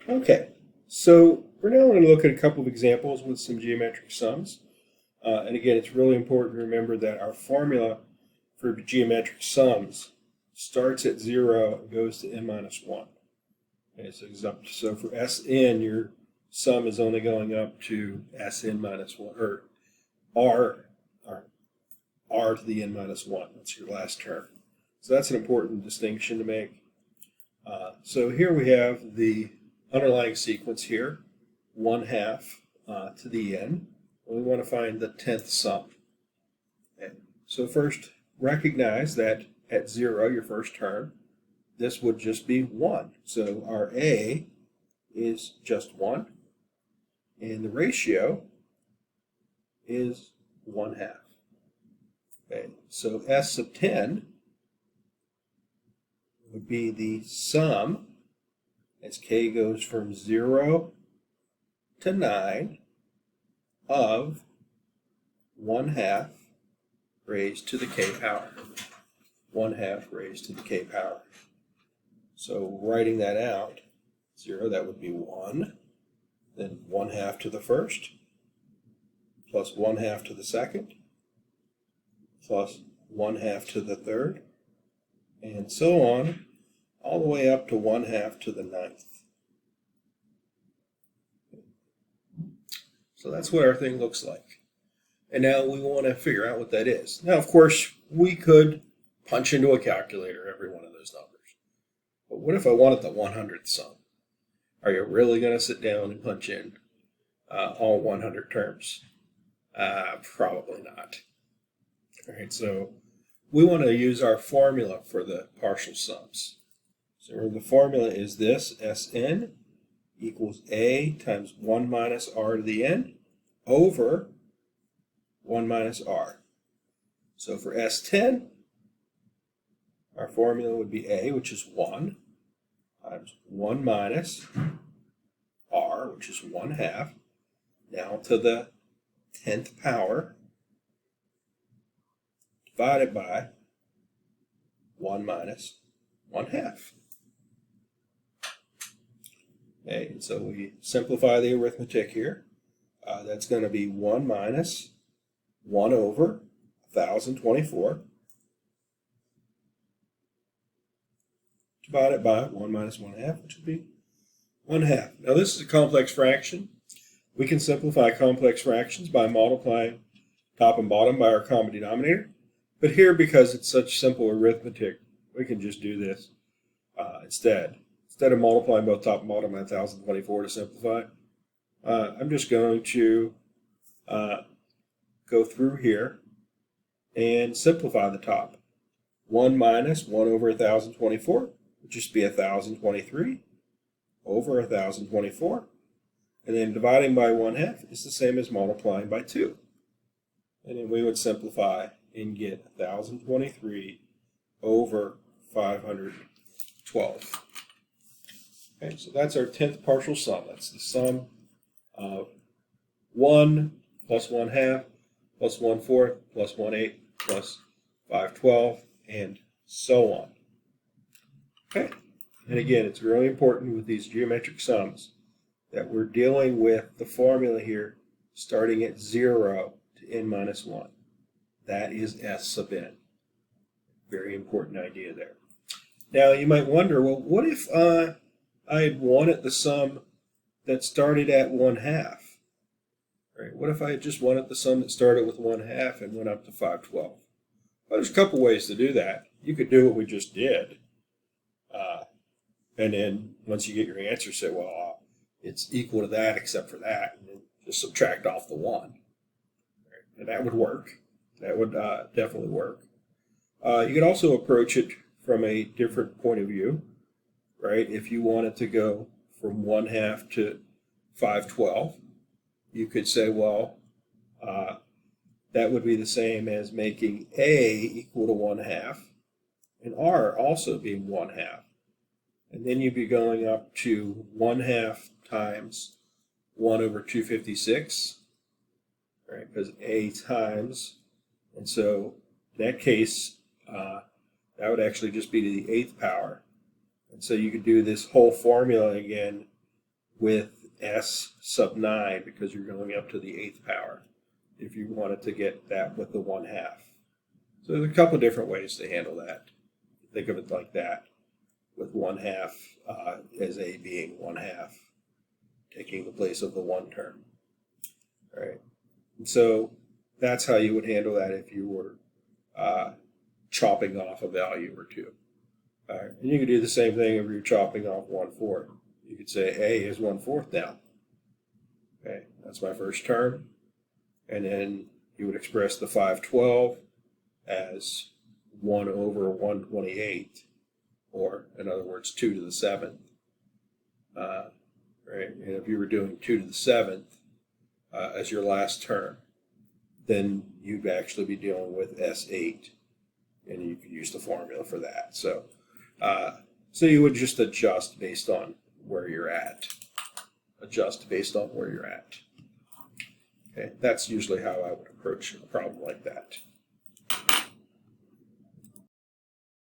Okay, so we're now going to look at a couple of examples with some geometric sums. And again, it's really important to remember that our formula for geometric sums starts at 0 and goes to n minus 1. Okay, so for Sn, your sum is only going up to Sn minus 1, or R to the n minus 1. That's your last term. So that's an important distinction to make. So here we have the underlying sequence here, 1/2 to the n. And we want to find the 10th sum. Okay. So first, recognize that at 0, your first term, this would just be 1. So our A is just 1, and the ratio is 1/2. Okay. So S sub 10 would be the sum as k goes from 0 to 9 of 1/2 raised to the k power. 1/2 raised to the k power. So writing that out, 0, that would be 1, then 1/2 to the first, plus 1/2 to the second, plus 1/2 to the third, and so on, all the way up to 1/2 to the 9th. So that's what our thing looks like. And now we want to figure out what that is. Now, of course, we could punch into a calculator every one of those numbers. But what if I wanted the 100th sum? Are you really going to sit down and punch in all 100 terms? Probably not. All right, so we want to use our formula for the partial sums. So the formula is this: Sn equals A times 1 minus R to the n over 1 minus R. So for S10, our formula would be A, which is 1, times 1 minus R, which is 1/2, now to the 10th power, divided by 1 minus 1/2. Okay, and so we simplify the arithmetic here. That's going to be 1 minus 1 over 1,024 divided by 1 minus 1/2, which would be 1/2. Now this is a complex fraction. We can simplify complex fractions by multiplying top and bottom by our common denominator. But here, because it's such simple arithmetic, we can just do this instead. Instead of multiplying both top and bottom by 1,024 to simplify, I'm just going to go through here and simplify the top. 1 minus 1 over 1,024 would just be 1,023 over 1,024. And then dividing by 1/2 is the same as multiplying by 2. And then we would simplify and get 1,023 over 512. Okay, so that's our 10th partial sum. That's the sum of 1 plus 1/2 plus 1/4 plus 1/8 plus 512, and so on. Okay, and again, it's really important with these geometric sums that we're dealing with the formula here starting at 0 to n minus 1. That is S sub n. Very important idea there. Now you might wonder, well, what if I had wanted the sum that started at 1/2? Right? What if I had just wanted the sum that started with 1/2 and went up to 512? Well, there's a couple ways to do that. You could do what we just did. And then once you get your answer, say, well, it's equal to that except for that, and then just subtract off the 1. Right? And that would work. That would definitely work. You could also approach it from a different point of view, right? If you wanted to go from 1/2 to 512, you could say, well, that would be the same as making A equal to 1/2 and R also being 1/2. And then you'd be going up to 1/2 times 1 over 256, right? Because A times, and so in that case, that would actually just be to the 8th power. And so you could do this whole formula again with S sub 9 because you're going up to the 8th power if you wanted to get that with the 1/2. So there's a couple different ways to handle that. Think of it like that, with 1/2 as A being 1/2, taking the place of the 1 term. All right. And so that's how you would handle that if you were chopping off a value or two. All right. And you could do the same thing if you're chopping off 1/4. You could say A is 1/4 now. Okay, that's my first term. And then you would express the 512 as 1 over 128, or in other words, 2 to the 7th. Right? And if you were doing 2 to the 7th as your last term, then you'd actually be dealing with S8, and you could use the formula for that. So, so you would just adjust based on where you're at. Adjust based on where you're at. Okay, that's usually how I would approach a problem like that.